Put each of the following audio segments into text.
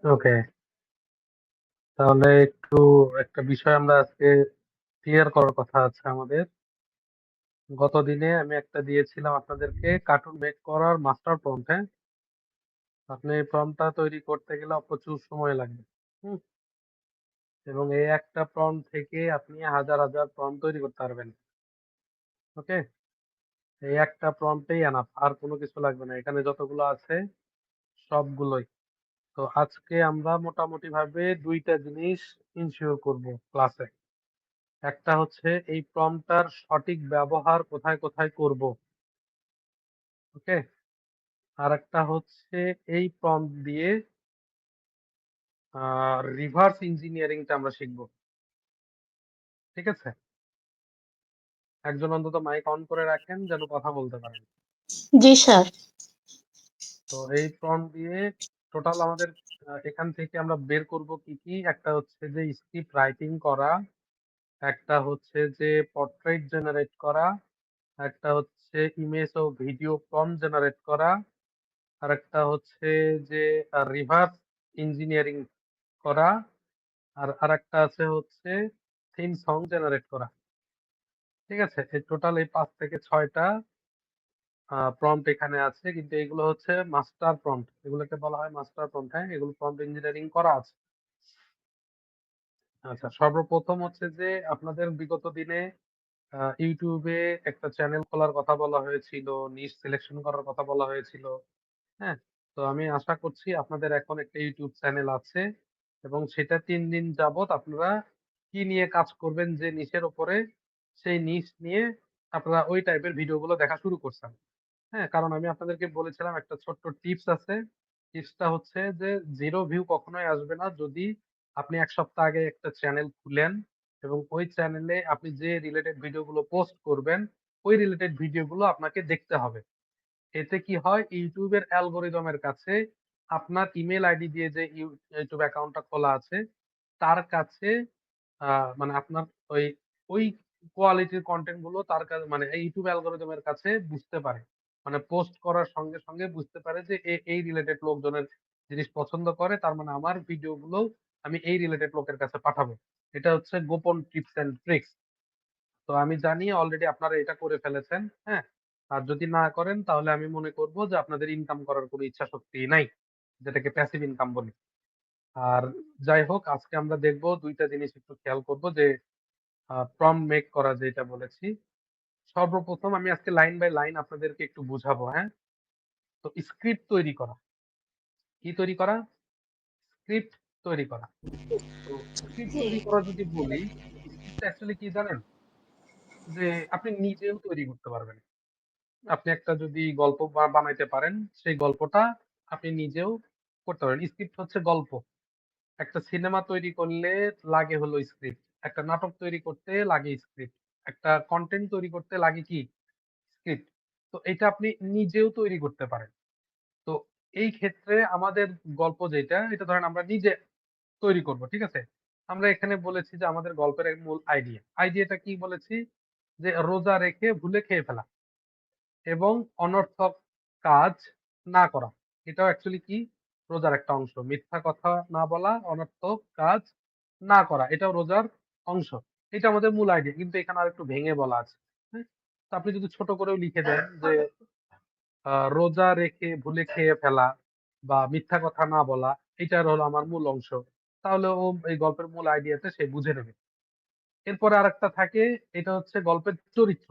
ওকে, তাহলে একটু একটা বিষয় আমরা আজকে ক্লিয়ার করার কথা আছে আমাদের। গত দিনে আমি একটা দিয়েছিলাম আপনাদেরকে কার্টুন মেক করার মাস্টার প্রম্পট। হ্যাঁ, আপনি এই প্রম্পটটা তৈরি করতে গেলে প্রচুর সময় লাগবে। হুম, এবং এই একটা প্রম্পট থেকে আপনি হাজার হাজার প্রম্পট তৈরি করতে পারবেন। ওকে, এই একটা প্রম্পটেই এনাফ, আর কোনো কিছু লাগবে না। এখানে যতগুলো আছে সবগুলোই। তো আজকে আমরা মোটামুটি ভাবে দুইটা জিনিস ইনশিওর করব ক্লাসে। একটা হচ্ছে এই প্রম্পটটার সঠিক ব্যবহার কোথায় কোথায় করব। ওকে, আর একটা হচ্ছে এই প্রম্পট দিয়ে রিভার্স ইঞ্জিনিয়ারিংটা আমরা শিখব। ঠিক আছে, একজন অন্তত মাইক অন করে রাখেন যেন কথা বলতে পারেন। জি স্যার। তো এই প্রম্পট দিয়ে টোটাল আমাদের এখান থেকে আমরা বের করব কি কি। একটা হচ্ছে যে স্ক্রিপ্ট রাইটিং করা, একটা হচ্ছে যে পোর্ট্রেট জেনারেট করা, একটা হচ্ছে ইমেজ ও ভিডিও প্রম্পট জেনারেট করা, আর একটা হচ্ছে যে রিভার্স ইঞ্জিনিয়ারিং করা, আর আরেকটা আছে হচ্ছে থিম সং জেনারেট করা। ঠিক আছে, এই টোটাল এই 5 থেকে 6টা প্রম্পট এখানে আছে, কিন্তু এগুলো হচ্ছে মাস্টার প্রম্পট, এগুলোকে বলা হয় মাস্টার প্রম্পট। হ্যাঁ, এগুলো প্রম্পট ইঞ্জিনিয়ারিং করা আছে। আচ্ছা, সর্বপ্রথম হচ্ছে যে আপনাদের বিগত দিনে ইউটিউবে একটা চ্যানেল খোলার কথা বলা হয়েছিল, নিশ সিলেকশন করার কথা বলা হয়েছিল। হ্যাঁ, তো আমি আশা করছি আপনাদের এখন একটা ইউটিউব চ্যানেল আছে, এবং সেটা 3 দিন যাবত আপনারা কি নিয়ে কাজ করবেন যে নিশের উপরে, সেই নিশ নিয়ে আপনারা ওই টাইপের ভিডিওগুলো দেখা শুরু করছেন। হ্যাঁ, কারণ আমি আপনাদেরকে বলেছিলাম একটা ছোট্ট টিপস আছে। টিপসটা হচ্ছে যে 0 ভিউ কখনোই আসবে না যদি আপনি 1 সপ্তাহ আগে একটা চ্যানেল খুলেন এবং ওই চ্যানেলে আপনি যে রিলেটেড ভিডিওগুলো পোস্ট করবেন, ওই রিলেটেড ভিডিওগুলো আপনাকে দেখতে হবে। এতে কি হয়, ইউটিউবের অ্যালগরিদমের কাছে আপনার ইমেল আইডি দিয়ে যে ইউটিউব অ্যাকাউন্টটা খোলা আছে তার কাছে মানে আপনার ওই ওই কোয়ালিটির কন্টেন্ট গুলো তার কাছে, মানে এই ইউটিউব অ্যালগরিদমের কাছে বুঝতে পারে। মানে পোস্ট করার সঙ্গে সঙ্গে বুঝতে পারে যে এই রিলেটেড লোকজনের জিনিস পছন্দ করে, তার মানে আমার ভিডিও গুলো আমি এই রিলেটেড লোকের কাছে পাঠাবো। এটা হচ্ছে গোপন টিপস এন্ড ট্রিক্স। তো আমি জানি অলরেডি আপনারা এটা করে ফেলেছেন। হ্যাঁ, আর যদি না করেন তাহলে আমি মনে করব যে আপনাদের ইনকাম করার কোনো ইচ্ছা শক্তি নাই, যেটাকে প্যাসিভ ইনকাম বলি। আর যাই হোক, আজকে আমরা দেখব দুইটা জিনিস একটু খেয়াল করব যে প্রম্পট মেক করা যেটা বলেছি। সর্বপ্রথম আমি আজকে লাইন বাই লাইন আপনাদেরকে একটু বুঝাবো। হ্যাঁ, তো স্ক্রিপ্ট তৈরি করা, কি তৈরি করা, স্ক্রিপ্ট তৈরি করা। তো স্ক্রিপ্ট তৈরি করা যদি বলি, স্ক্রিপ্ট অ্যাকচুয়ালি কি জানেন, যে আপনি নিজেও তৈরি করতে পারবেন। আপনি একটা যদি গল্প বানাইতে পারেন, সেই গল্পটা আপনি নিজেও করতে পারেন। স্ক্রিপ্ট হচ্ছে গল্প। একটা সিনেমা তৈরি করলে লাগে হলো স্ক্রিপ্ট। একটা নাটক তৈরি করতে লাগে স্ক্রিপ্ট। একটা কনটেন্ট তৈরি করতে লাগে কি? স্ক্রিপ্ট। তো এটা আপনি নিজেও তৈরি করতে পারেন। তো এই ক্ষেত্রে আমাদের গল্প যেটা, এটা ধরেন আমরা নিজে তৈরি করব। ঠিক আছে? আমরা এখানে বলেছি যে আমাদের গল্পের এক মূল আইডিয়া। আইডিয়াটা কি বলেছি? যে রোজা রেখে ভুলে খেয়ে ফেলা এবং অনর্থক কাজ না করা। এটাও অ্যাকচুয়ালি কি? রোজার একটা অংশ। মিথ্যা কথা না বলা, অনর্থক কাজ না করা, এটাও রোজার অংশ। এটা আমাদের মূল আইডিয়া। কিন্তু এখানে আরেকটু ভেঙে বলা আছে। হ্যাঁ? তো আপনি যদি ছোট করেও লিখে দেন যে রোজা রেখে ভুলে খেয়ে ফেলা বা মিথ্যা কথা না বলা, এটার হলো আমার মূল অংশ। তাহলে ও এই গল্পের মূল আইডিয়াটা সে বুঝে নেবে। এরপরে আরেকটা থাকে, এটা হচ্ছে গল্পের চরিত্র।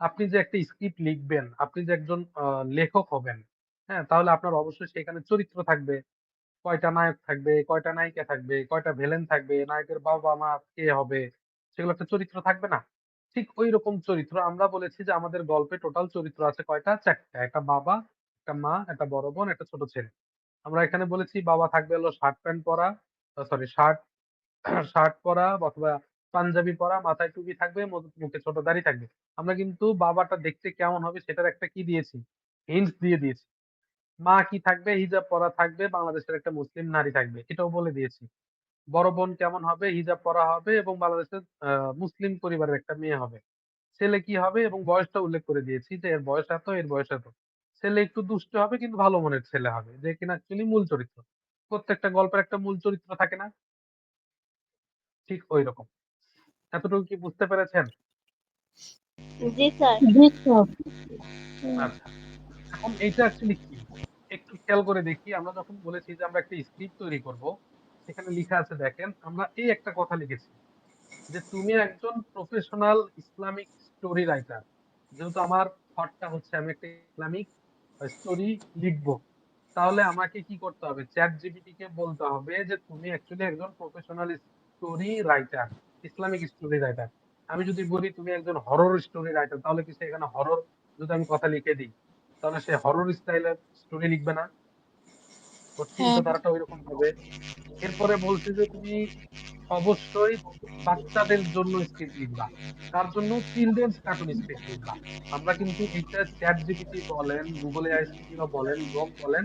আপনি যে একটা স্ক্রিপ্ট লিখবেন, আপনি যে একজন লেখক হবেন, হ্যাঁ? তাহলে আপনার অবশ্যই সেখানে চরিত্র থাকবে। কয়টা নায়ক থাকবে, কয়টা নায়িকা থাকবে, কয়টা ভিলেন থাকবে, নায়কের বাবা-মা কে হবে, সেগুলো একটা চরিত্র থাকবে না? ঠিক ঐরকম চরিত্র আমরা বলেছি যে আমাদের গল্পে টোটাল চরিত্র আছে কয়টা? ৪ টা। একটা বাবা, একটা মা, একটা বড় বোন, একটা ছোট ছেলে। আমরা এখানে বলেছি বাবা থাকবে হলো শার্ট প্যান্ট পরা, সরি শার্ট শার্ট পরা অথবা পাঞ্জাবি পরা, মাথায় টুপি থাকবে, মুখে ছোট দাড়ি থাকবে। আমরা কিন্তু বাবাটা দেখতে কেমন হবে সেটার একটা কি দিয়েছি? হিন্টস দিয়ে দিয়েছি। মা কি থাকবে? হিজাব পরা থাকবে, বাংলাদেশের একটা মুসলিম নারী থাকবে। এটাও বলে দিয়েছি। বড় বোন কেমন হবে? হিজাব পরা হবে এবং বাংলাদেশের মুসলিম পরিবারের একটা মেয়ে হবে। ছেলে কি হবে এবং বয়সটা উল্লেখ করে দিয়েছি যে এর বয়স এত, এর বয়স এত। ছেলে একটু দুষ্ট হবে কিন্তু ভালো মনের ছেলে হবে, যে কিনা অ্যাকচুয়ালি মূল চরিত্র। প্রত্যেকটা গল্পের একটা মূল চরিত্র থাকে না? ঠিক ঐরকম। এতটুকু কি বুঝতে পেরেছেন? জি স্যার। জি স্যার। আচ্ছা। এখন এইটা অ্যাকচুয়ালি কি? একটু খেয়াল করে দেখি আমরা যখন বলেছি যে আমরা একটা স্ক্রিপ্ট তৈরি করব, সেখানে লিখা আছে দেখেন, আমরা এই একটা কথা লিখেছি যে তুমি একজন প্রফেশনাল ইসলামিক স্টোরি রাইটার। যেহেতু আমার থটটা হচ্ছে আমি একটা ইসলামিক স্টোরি লিখবো। তাহলে আমাকে কি করতে হবে? ChatGPT কে বলতে হবে যে তুমি অ্যাকচুয়ালি একজন professional story writer, Islamic story writer. আমি যদি বলি তুমি একজন হরর স্টোরি রাইটার, তাহলে কি সেখানে হরর যদি আমি কথা লিখে দিই, তাহলে সে হরর স্টাইলের স্টোরি লিখবে না? ওর হ্যাঁ। চিন্তাধারাটা ঐরকম হবে। এরপরে বলছে যে তুমি অবশ্যই বাচ্চাদের জন্য স্ক্রিপ্ট লিখবা। তার জন্য চিলড্রেন্স কার্টুন স্ক্রিপ্ট লিখবা। আমরা কিন্তু এটা ChatGPT বলেন, Google AI Studio বলেন, Grok বলেন,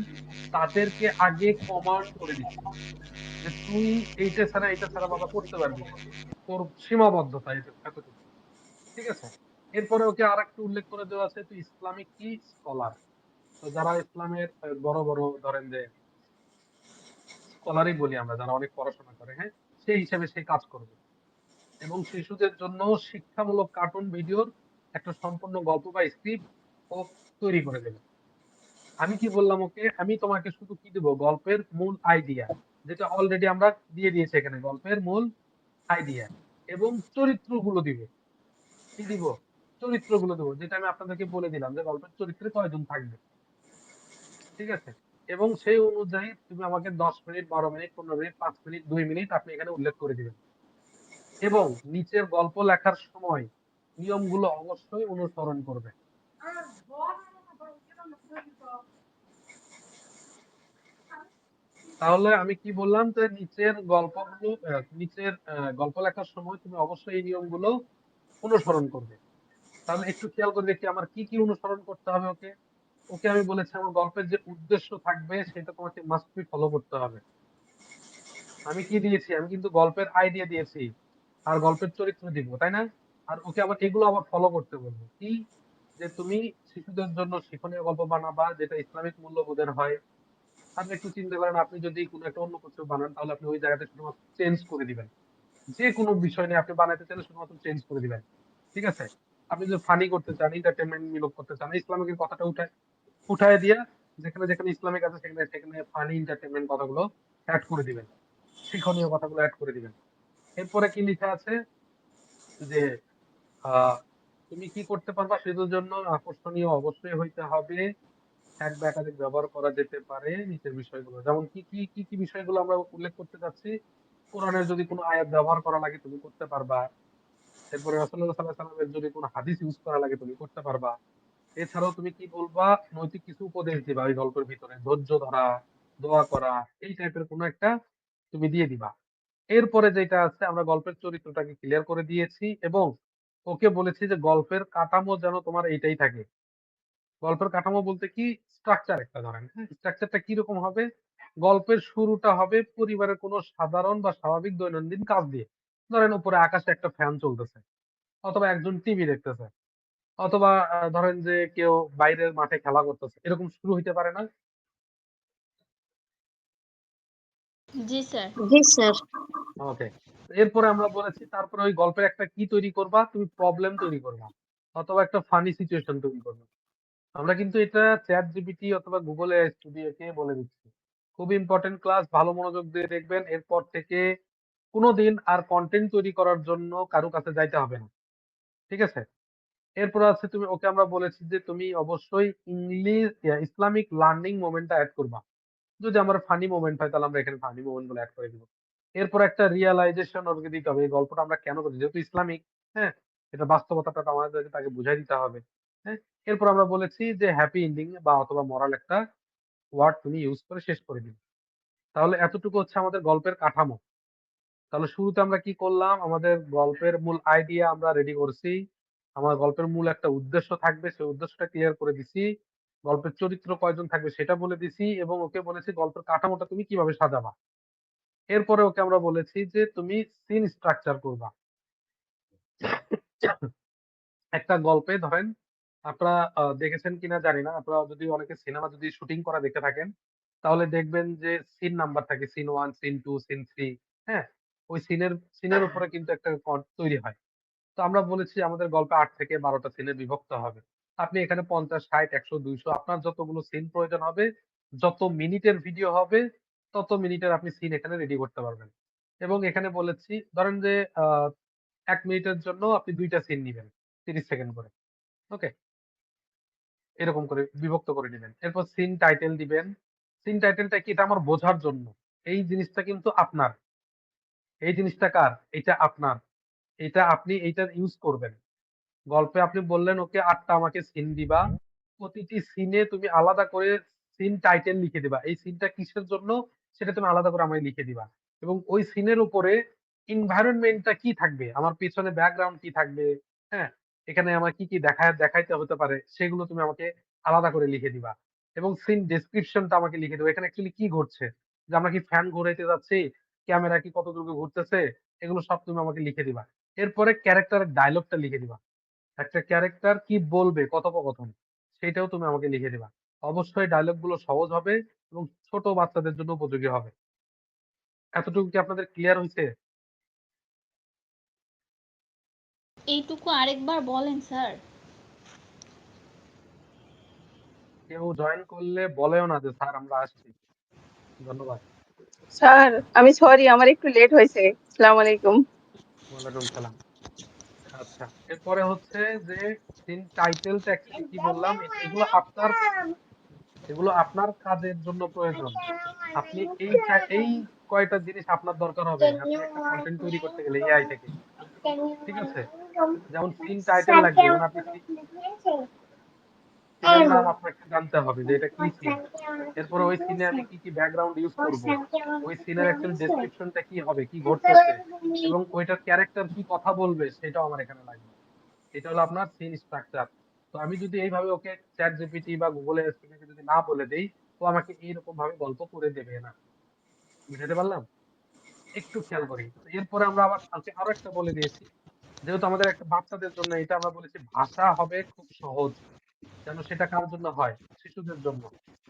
তাদেরকে আগে কমান্ড করে দিচ্ছি যে তুই এইটা ছাড়া বাবা করতে পারবি না। তোর সীমাবদ্ধতা এতটুকু। ঠিক আছে? এরপরে ওকে আরেকটু উল্লেখ করে দেওয়া আছে তুই ইসলামিক কি স্কলার। তো যারা ইসলামের বড়, বড় ধরেন যে স্কলারই বলি আমরা, যারা অনেক পড়াশোনা করে, হ্যাঁ? সেই হিসেবে সে কাজ করবে। এবং শিশুদের জন্য শিক্ষামূলক কার্টুন ভিডিওর একটা সম্পূর্ণ গল্প বা স্ক্রিপ্ট ও তৈরি করে দেবে। আমি কি বললাম ওকে? আমি তোমাকে শুধু কি দিব? গল্পের মূল আইডিয়া, যেটা অলরেডি আমরা দিয়ে দিয়েছি এখানে। গল্পের মূল আইডিয়া এবং চরিত্রগুলো দিব। কি দিব? চরিত্রগুলো দেবো, যেটা আমি আপনাদেরকে বলে দিলাম যে গল্পের চরিত্রে কয়জন থাকবে। ঠিক আছে? এবং সেই অনুযায়ী তুমি আমাকে 10 minute, 12 minute, 15 minute, 5 minute, 2 minute আপনি এখানে উল্লেখ করে দিবেন। এবং নিচের গল্প লেখার সময় নিয়মগুলো অবশ্যই অনুসরণ করবে। তাহলে আমি কি বললাম যে নিচের গল্পগুলো নিচের গল্প লেখার সময় তুমি অবশ্যই এই নিয়মগুলো অনুসরণ করবে। তাহলে একটু খেয়াল করে দেখি আমার কি কি অনুসরণ করতে হবে ওকে। ওকে আমি বলেছি আমার গল্পের যে উদ্দেশ্য থাকবে সেটা তোমাকে মাস্ট বি ফলো করতে হবে। আমি কি দিয়েছি? আমি কিন্তু গল্পের আইডিয়া দিয়েছি আর গল্পের চরিত্র দিব, তাই না? আর ওকে আবার এগুলো আবার ফলো করতে বলবো কি, যে তুমি শিশুদের জন্য শিক্ষণীয় গল্প বানাবা যেটা ইসলামিক মূল্যবোধের হয়। আপনি একটু চিন্তা করেন, আপনি যদি কোনো একটা অন্য কিছু বানান তাহলে আপনি ওই জায়গাটা শুধুমাত্র চেঞ্জ করে দিবেন। যে কোনো বিষয় নিয়ে আপনি বানাইতে চাইলে শুধুমাত্র চেঞ্জ করে দিবেন। ঠিক আছে? আপনি যদি ফানি করতে চান, এন্টারটেনমেন্ট মূলক করতে চান, ইসলামিকের কথাটা উঠায় দিয়া যেখানে যেখানে ইসলামিক আছে সেখানে সেখানে ফানি এন্টারটেনমেন্ট কথাগুলো অ্যাড করে দিবেন। শিক্ষণীয় কথাগুলো অ্যাড করে দিবেন। এরপরে কি লিখা আছে যে আহ তুমি কি করতে পারবা? শিশুর জন্য আকর্ষণীয় অবশ্যই হইতে হবে। এক বা একাধিক ব্যবহার করা যেতে পারে নিচের বিষয়গুলো। যেমন কি বিষয়গুলো আমরা উল্লেখ করতে চাচ্ছি? কোরআনের যদি কোনো আয়াত ব্যবহার করা লাগে তুমি করতে পারবা। এরপরে রাসূলুল্লাহ সাল্লাল্লাহু আলাইহি ওয়াসাল্লামের যদি কোনো হাদিস ইউজ করা লাগে তুমি করতে পারবা। এছাড়াও তুমি কি বলবা? নৈতিক কিছু উপদেশ দিবা ওই গল্পের ভিতরে। ধৈর্য ধরা, দোয়া করা, এই টাইপের কোনো একটা তুমি দিয়ে দিবা। এরপরে যেটা আছে আমরা গল্পের চরিত্রটাকে ক্লিয়ার করে দিয়েছি এবং ওকে বলেছি যে গল্পের কাঠামো যেন তোমার এইটাই থাকে। গল্পের কাঠামো বলতে কি? স্ট্রাকচার একটা ধরেন, হ্যাঁ? স্ট্রাকচারটা কিরকম হবে? গল্পের শুরুটা হবে পরিবারের কোনো সাধারণ বা স্বাভাবিক দৈনন্দিন কাজ দিয়ে। ধরেন উপরে আকাশে একটা ফ্যান চলতেছে, অথবা একজন টিভি দেখতেছে, অথবা ধরেন যে কেউ বাইরের মাঠে খেলা করতেছে। এরকম শুরু হইতে পারে না? জি স্যার। জি স্যার। ওকে। এরপরে আমরা বলেছি তারপরে ওই গল্পের একটা কি তৈরি করবা? তুমি প্রবলেম তৈরি করবা। অথবা একটা ফানি সিচুয়েশন তৈরি করবা। আমরা কিন্তু এটা ChatGPT অথবা Google AI Studio কে বলে দিচ্ছি। খুব ইম্পোর্টেন্ট ক্লাস, ভালো মনোযোগ দিয়ে দেখবেন। এরপর থেকে কোনদিন আর কনটেন্ট তৈরি করার জন্য কারো কাছে যাইতে হবে না। ঠিক আছে? এরপর আছে তুমি ওকে আমরা বলেছি যে তুমি অবশ্যই ইসলামিক লার্নিং মোমেন্টটা এড করবা। যদি আমার ফানি মোমেন্ট হয় তাহলে আমরা এখানে ফানি মোমেন্ট গুলো এড করে দিব। এরপর একটা রিয়ালাইজেশন ওকে দিতে হবে এই গল্পটা আমরা কেন করছি, যেহেতু ইসলামিক, হ্যাঁ? এটা বাস্তবতাটা তো আমাদেরকে তাকে বুঝাই দিতে হবে। হ্যাঁ? এরপর আমরা বলেছি যে হ্যাপি এন্ডিং বা অথবা মরাল একটা ওয়ার্ড তুমি ইউজ করে শেষ করে দিবে। তাহলে এতটুকু হচ্ছে আমাদের গল্পের কাঠামো। তাহলে শুরুতে আমরা কি করলাম? আমাদের গল্পের মূল আইডিয়া আমরা রেডি করছি। আমার গল্পের মূল একটা উদ্দেশ্য থাকবে, সেই উদ্দেশ্যটা ক্লিয়ার করে দিছি। গল্পের চরিত্র কয়জন থাকবে সেটা বলে দিছি এবং ওকে বলেছি গল্পের কাঠামোটা তুমি কিভাবে সাজাবা। এরপরে ওকে আমরা বলেছি যে তুমি সিন স্ট্রাকচার করবা। একটা গল্পে ধরেন আপনারা দেখেছেন কিনা জানি না। আপনারা যদি অনেকে সিনেমা যদি শুটিং করা দেখে থাকেন, তাহলে দেখবেন যে সিন নাম্বার থাকে, সিন 1, সিন 2, সিন 3, হ্যাঁ? ওই সিনের উপরে কিন্তু একটা তৈরি হয়। তো আমরা বলেছি আমাদের গল্পে ৮ থেকে ১২ টা সিনে বিভক্ত হবে। আপনি এখানে ৫০, ৬০, ১০০, ২০০ আপনার যতগুলো সিন প্রয়োজন হবে, যত মিনিটের ভিডিও হবে, তত মিনিটের আপনি সিন এখানে রেডি করতে পারবেন। এবং এখানে বলেছি ধরেন যে আ ১ মিনিটের জন্য আপনি ২ টা সিন নিবেন। ৩০ সেকেন্ড করে। ওকে? এরকম করে বিভক্ত করে নিবেন। এরপর সিন টাইটেল দিবেন। সিন টাইটেলটা কি? এটা আমার বোঝার জন্য। এই জিনিসটা কিন্তু আপনার। এই জিনিসটা কার? এইটা আপনার। এটা আপনি এইটার ইউজ করবেন। গল্পে আপনি বললেন ওকে ৮ টা আমাকে সিন দিবা। প্রতিটি সিনে তুমি আলাদা করে সিন টাইটেল লিখে দিবা। এই সিনটা কিসের জন্য সেটা তুমি আলাদা করে আমায় লিখে দিবা। এবং ওই সিনের উপরে environment টা কি থাকবে? আমার পেছনে ব্যাকগ্রাউন্ড কি থাকবে? হ্যাঁ? এখানে আমার কি, কি দেখাইতে হতে পারে সেগুলো তুমি আমাকে আলাদা করে লিখে দিবা। এবং সিন ডেসক্রিপশন টা আমাকে লিখে দিবা। এখানে অ্যাকচুয়ালি কি ঘটছে? যে আমরা কি ফ্যান ঘুরাইতে যাচ্ছি? ক্যামেরা কি কতদূর ঘুরতেছে? এগুলো সব তুমি আমাকে লিখে দিবা। এরপরে ক্যারেক্টারের ডায়ালগটা লিখে দিবা। একটা ক্যারেক্টার কি বলবে কথোপকথন সেটাও তুমি আমাকে লিখে দিবা। অবশ্যই ডায়ালগ গুলো সহজ হবে এবং ছোট বাচ্চাদের জন্য উপযোগী হবে। এতটুকু কি আপনাদের ক্লিয়ার হইছে? এইটুকু আরেকবার বলেন স্যার। কেউ জয়েন করলে বলেও না যে স্যার আমরা আসছি। ধন্যবাদ। স্যার আমি সরি আমার একটু লেট হয়েছে। আসসালামু আলাইকুম। ওয়ালাইকুম সালাম। আচ্ছা, এরপরে হচ্ছে যে সিন টাইটেলটা অ্যাকচুয়ালি কি বললাম এগুলো আপনার কাজের জন্য প্রয়োজন। আপনি এই কয়টা জিনিস আপনার দরকার হবে। আপনি একটা কনটেন্ট তৈরি করতে গেলে এআই থেকে। ঠিক আছে? যেমন সিন টাইটেল লাগবে। মানে আপনি সিনের নাম আপনাকে জানতে হবে যে এটা কি সিন। এরপরে ওই সিনে আমি কি, কি ব্যাকগ্রাউন্ড ইউজ করব। ওই সিনের অ্যাকচুয়ালি ডেসক্রিপশনটা কি হবে, কি ঘটতেছে এবং ওইটার ক্যারেক্টার কি কথা বলবে সেটাও আমার এখানে লাগবে। এটা হলো আপনার সিন স্ট্রাকচার। তো আমি যদি এইভাবে ওকে ChatGPT বা Google এর যদি না বলে দেই, ও আমাকে এইরকম ভাবে গল্প করে দেবে না। বুঝাতে পারলাম? একটু খেয়াল করি। তো এরপরে আমরা আবার কালকে আরো একটা বলে দিয়েছি। যেহেতু আমাদের একটা বাচ্চাদের জন্য এটা আমরা বলেছি ভাষা হবে খুব সহজ। যেন সেটা কার জন্য হয়? শিশুদের জন্য।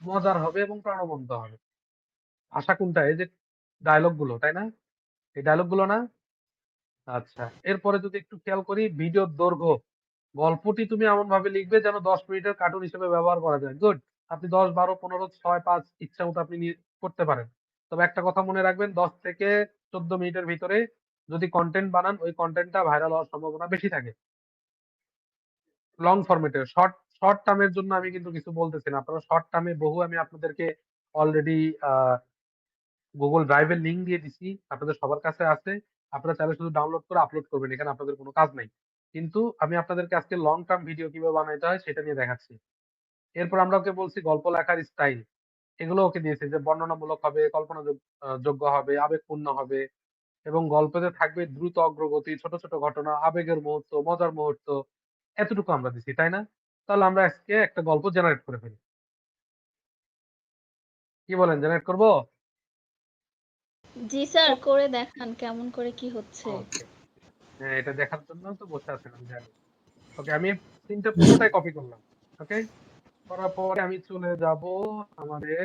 মজার হবে এবং প্রাণবন্ত হবে। ভাষা কোনটা? এই যে ডায়ালগ গুলো, তাই না? এই ডায়ালগ গুলো না? আচ্ছা। এরপরে যদি একটু খেয়াল করি ভিডিওর দৈর্ঘ্য। গল্পটি তুমি এমনভাবে লিখবে যেন ১০ মিনিটের কার্টুন হিসেবে ব্যবহার করা যায়। গুড। আপনি ১০, ১২, ১৫, ৬, ৫ ইচ্ছামত আপনি করতে পারেন। তবে একটা কথা মনে রাখবেন ১০ থেকে ১৪ মিনিটের ভিতরে যদি কনটেন্ট বানান ওই কনটেন্টটা ভাইরাল হওয়ার সম্ভাবনা বেশি থাকে। লং ফরমেট এর শর্ট টার্ম এর জন্য আমি কিন্তু কিছু বলতেছি না। আপনারা শর্ট টার্ম এ আমি আপনাদেরকে অলরেডি আ Google Drive এর লিংক দিয়ে দিছি। আপনাদের সবার কাছে আছে। আপনারা চাইলে শুধু ডাউনলোড করে আপলোড করবেন। এখানে আপনাদের কোনো কাজ নাই। কিন্তু আমি আপনাদেরকে আজকে লং টার্ম ভিডিও কিভাবে বানাইতে হয় সেটা নিয়ে দেখাচ্ছি। এরপর আমরা ওকে বলছি গল্প লেখার স্টাইল। এগুলো ওকে দিয়েছি যে বর্ণনামূলক হবে, কল্পনা যোগ্য হবে, আবেগপূর্ণ হবে এবং গল্পতে থাকবে দ্রুত অগ্রগতি, ছোট, ছোট ঘটনা, আবেগের মুহূর্ত, মজার মুহূর্ত। এতটুকু আমরা দিছি, তাই না? তাহলে আমরা আজকে একটা গল্প জেনারেট করে ফেলি। কি বলেন জেনারেট করব? জি স্যার, করে দেখান কেমন করে কি হচ্ছে। ওকে। হ্যাঁ, এটা দেখার জন্য তো বসে আছেন আমি জানি। ওকে, আমি সিনটা পুরোটাই কপি করলাম। ওকে? করার পরে আমি চলে যাব আমাদের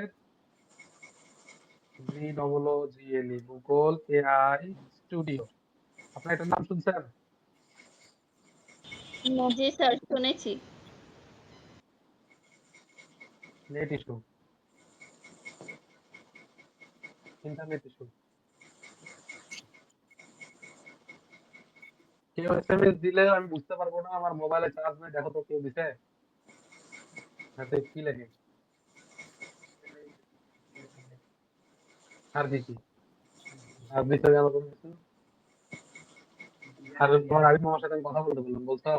GOOGLE Google AI Studio। আপনারা এটার নাম শুনছেন? জি স্যার, শুনেছি। Net issue, internet issue. কেউ এসএমএস দিলে আমি বুঝতে পারবো না আমার মোবাইলে চার্জ নাই দেখো তো কেউ দিছে? হাতে কি লেখে? আর দেখি। আর দিছে আমার কোনো কিছু? আর তোমার আরিফ মামার সাথে আমি কথা বলতে বললাম, বলছো?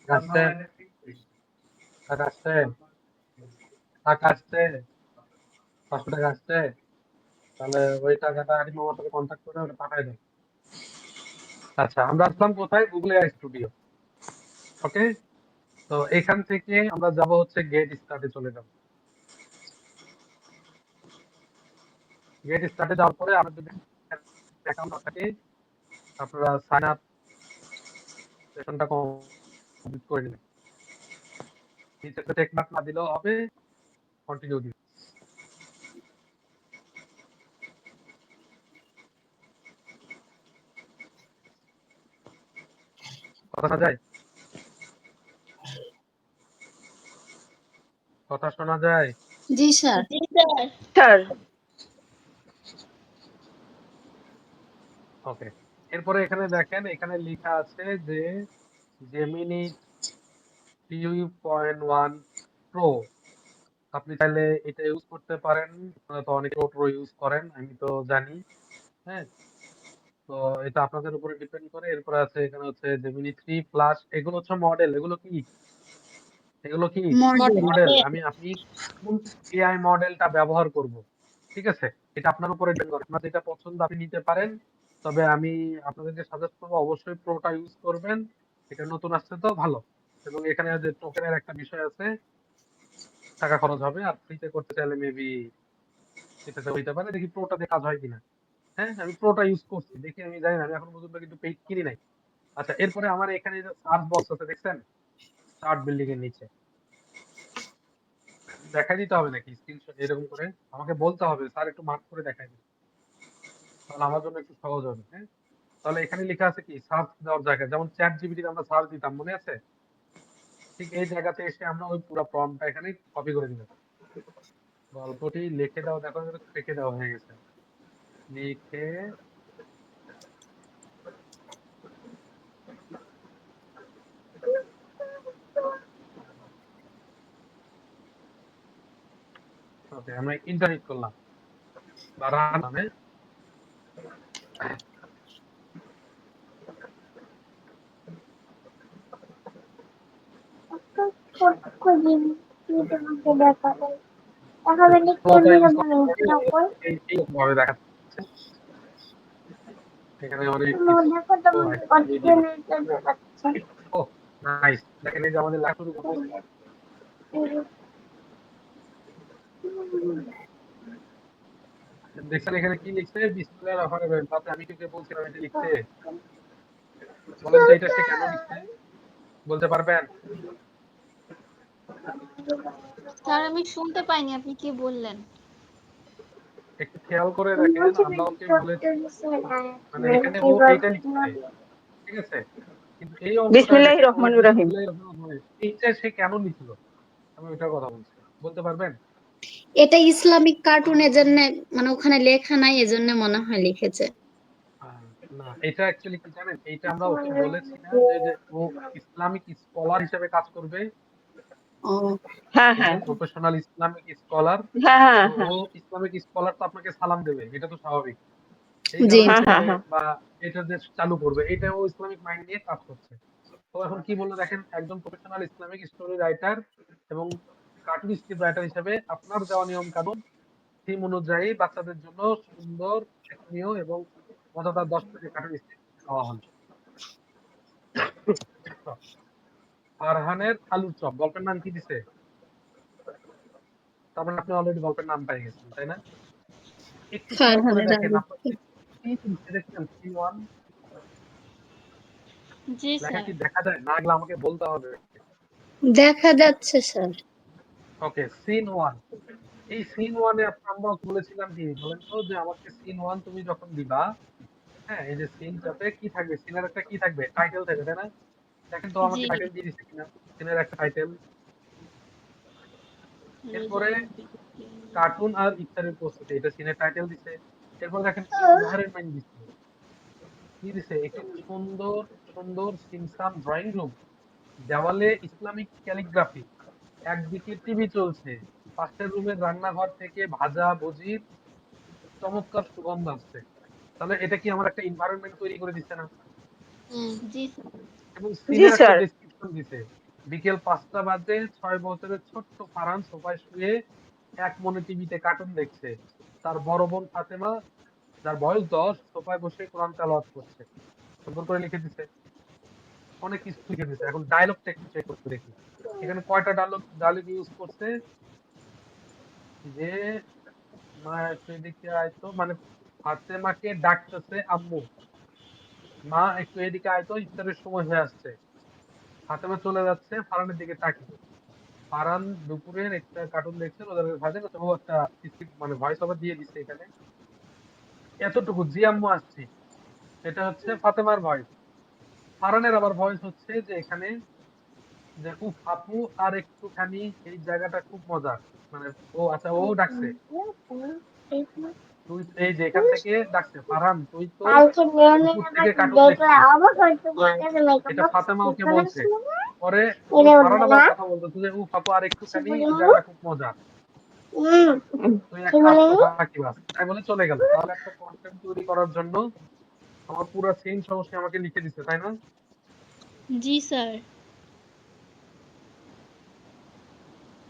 আসছে? টাকা আসছে? টাকা আসছে? ৫০০ টাকা আসছে? তাহলে ওই টাকাটা আরিফ মামার সাথে কন্ট্যাক্ট করে ওটা পাঠায় দাও। আচ্ছা, আমরা আসলাম কোথায়? Google AI Studio। ওকে? তো এখান থেকে আমরা যাব হচ্ছে গেট স্টার্টে চলে যাব। গেট স্টার্টে যাওয়ার পরে আমরা যদি অ্যাকাউন্ট থাকে আপনারা সাইন আপ সেশনটা কমপ্লিট করে নিবেন। নিচে টেক মার্ক না দিলেও হবে। কন্টিনিউ দিন। কথা শোনা যায়? কথা শোনা যায়? জি স্যার। জি স্যার। Sir okay. এরপরে এখানে দেখেন, এখানে লেখা আছে যে জেমিনি 3.1 প্রো। আপনি চাইলে এটা ইউজ করতে পারেন। আপনারা তো অনেকে প্রো ইউজ করেন, আমি তো জানি। হ্যাঁ, তো এটা আপনাদের উপরে ডিপেন্ড করে। এরপরে আছে এখানে হচ্ছে জেমিনি 3 প্লাস। এগুলো হচ্ছে মডেল। এগুলো কি মডেল। মডেল। আপনি কোন এআই মডেলটা ব্যবহার করব, ঠিক আছে? এটা আপনার উপরে ডিপেন্ড করে। আপনার যেটা পছন্দ আপনি নিতে পারেন। তবে আমি আপনাদেরকে সাজেস্ট করবো অবশ্যই প্রোটা ইউজ করবেন। এটা নতুন আসছে তো ভালো। এবং এখানে যে টোকেনের একটা বিষয় আছে, টাকা খরচ হবে। আর ফ্রিতে করতে চাইলে মেবি এটাতে হইতে পারে। দেখি প্রোটাতে কাজ হয় কিনা। হ্যাঁ, আমি প্রোটা ইউজ করছি। দেখি, আমি জানি না, আমি এখন পর্যন্ত কিন্তু পেইড কিনি নাই। আচ্ছা, এরপরে আমার এখানে যে সার্চ বক্স আছে দেখছেন, স্টার্ট বিল্ডিং এর নিচে দেখাই দিতে হবে নাকি স্ক্রিনশট এরকম করে? আমাকে বলতে হবে স্যার একটু মার্ক করে দেখাই দিন, তাহলে আমার জন্য একটু সহজ হবে। হ্যাঁ, তাহলে এখানে লেখা আছে কি সার্চ দেওয়ার জায়গায়, যেমন চ্যাট জিপিটি আমরা সার্চ দিতাম, মনে আছে? ঠিক এই জায়গাতে এসে আমরা ওই পুরো প্রম্পটটা এখানে কপি করে দিলাম। গল্পটি লিখে দাও, দেখো লিখে দেওয়া হয়ে গেছে। লিখে ওকে, আমরা ইন্টারনেট করলাম বা রান নামে। এইরকম ভাবে দেখাচ্ছে। এখানে অনেক কিছু। ও নাইস, দেখেন এই যে আমাদের লেখা শুরু করতেছে। দেখছেন এখানে কি লিখছে? বিসমিল্লাহির রহমানির রহিম। তাতে আমি তোকে বলছিলাম এটা লিখতে। বলেন তো এটা সে কেন লিখছে, বলতে পারবেন? স্যার আমি শুনতে পাইনি আপনি কি বললেন। একটু খেয়াল করে দেখেন, আমরা ওকে বলেছি, মানে এখানে ও এইটা লিখছে, ঠিক আছে? কিন্তু এই অংশটা বিসমিল্লাহির দেখেন, ও রহমানির রহিম। বিসমিল্লাহির রহমানির রহিম এইটা সে কেন লিখলো? আমি ওইটার কথা বলছি, বলতে পারবেন? এটা ইসলামিক কার্টুন এজন্য মানে ওখানে লেখা নাই এজন্য মনে হয় লিখেছে। আহ, না, এটা অ্যাকচুয়ালি কি জানেন, এইটা আমরা ওকে বলেছি না যে ও ইসলামিক স্কলার হিসেবে কাজ করবে। ও হ্যাঁ ঠিক হ্যাঁ আছে, প্রফেশনাল ইসলামিক স্কলার। হ্যাঁ হ্যাঁ তো ও হ্যাঁ ইসলামিক স্কলার তো আপনাকে সালাম দেবে, এটা তো স্বাভাবিক। এই জি কারণে হ্যাঁ সে হ্যাঁ হ্যাঁ বা এটা যে চালু করবে, এটা ও ইসলামিক মাইন্ড নিয়ে কাজ করছে। তো এখন কি বললো দেখেন, একজন প্রফেশনাল ইসলামিক স্টোরি রাইটার এবং কার্টুন স্ক্রিপ্ট রাইটার হিসেবে আপনার দেওয়া নিয়ম কানুন থিম অনুযায়ী বাচ্চাদের জন্য সুন্দর, শিক্ষণীয় এবং মজাদার 10 পেজের কার্টুন স্ক্রিপ্ট দেওয়া হলো। ফারহানের আলুর চপ গল্পের নাম কি দিছে? তার মানে আপনি অলরেডি গল্পের নাম পেয়ে গেছেন, তাই না? একটু খেয়াল করে ফারহানের দেখেন, আলু। আপনার দেখছেন C1 জি লেখা স্যার। কি দেখা যায়? না গেলে আমাকে বলতে হবে। দেখা যাচ্ছে স্যার। ওকে, সিন 1। এই সিন 1 এ আমরা বলেছিলাম কি বলেন তো, যে আমাকে সিন 1 তুমি যখন দিবা, হ্যাঁ, এই যে সিনটাতে কি থাকবে, সিনের একটা কি থাকবে, টাইটেল থাকবে, তাই না? দেখেন তো জি। আমাকে টাইটেল দিয়ে দিছে কিনা, সিনের একটা টাইটেল। এরপরে কার্টুন আর ইফতারের প্রস্তুতি, এটা সিনের টাইটেল দিছে। এরপর দেখেন এনভায়রনমেন্ট দিছে, কি দিছে, একটি সুন্দর সুন্দর সিমসাম ড্রয়িং রুম, দেওয়ালে ইসলামিক ক্যালিগ্রাফি, একদিকে টিভি চলছে, পাশের রুমের রান্নাঘর থেকে ভাজা ভুজির চমৎকার সুগন্ধ আসছে। তাহলে এটা কি আমার একটা এনভায়রনমেন্ট তৈরি করে দিচ্ছে না? জি স্যার। এবং জি সিনের একটা স্যার ডেসক্রিপশন দিছে। বিকেল 5টা বাজে, 6 বছরের ছোট্ট ফারহান সোফায় শুয়ে এক মনে টিভিতে কার্টুন দেখছে। তার বড় বোন ফাতেমা, যার বয়স 10, সোফায় বসে কোরআন তেলাওয়াত করছে। সুন্দর করে লিখে দিছে, অনেক কিছু লিখে দিছে। এখন ডায়লগটা একটু চেক করে দেখি এখানে কয়টা ডায়লগ ইউজ করছে। যে মা একটু এদিকে আয়তো, মানে ফাতেমাকে ডাকতেছে আম্মু, মা একটু এদিকে আয়তো, ইফতারের সময় হয়ে আসছে। ফাতেমা চলে যাচ্ছে ফারহানের দিকে তাকিয়ে। ফারহান দুপুরের একটা কার্টুন দেখছে ওদের ভাইদের ও একটা স্ক্রিপ্ট মানে ভয়েস ওভার দিয়ে দিচ্ছে এখানে এতটুকু জি আম্মু আসছি এটা হচ্ছে ফাতেমার ভয়েস ফারহানের আবার ভয়েস হচ্ছে যে এখানে যে উফ আপু আর একটুখানি এই জায়গাটা খুব মজার মানে ও আচ্ছা ও ডাকছে তুই এই যে এখান থেকে ডাকছে ফারহান তুই তো উপর থেকে কার্টুন দেখছিস এটা ফাতেমা ওকে বলছে পরে ও ফারহান আবার কথা বলতেছে যে উফ আপু আর একটুখানি এই জায়গাটা খুব মজার তুই একটা আস্ত ফাঁকিবাজ তাই বলে চলে গেল তাহলে একটা কন্টেন্ট তৈরি করার জন্য আমার পুরো সিন সমস্যা আমাকে লিখে দিচ্ছে তাই না জি স্যার।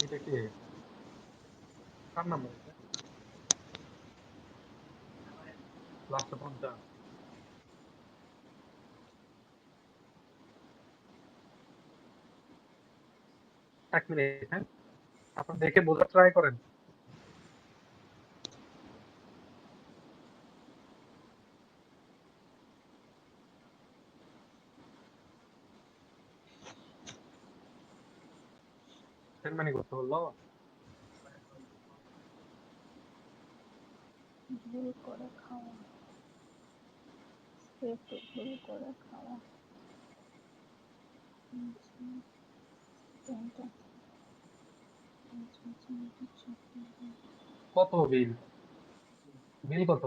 এটা কি কার নাম্বার এটা লাস্টে 50 এক মিনিট হ্যাঁ আপনার দেখে বোঝার ট্রাই করেন সেন্ড মানি করতে বললো ভুল করে খাওয়া, পেটে ভুল করে খাওয়া। কত বিল বিল কত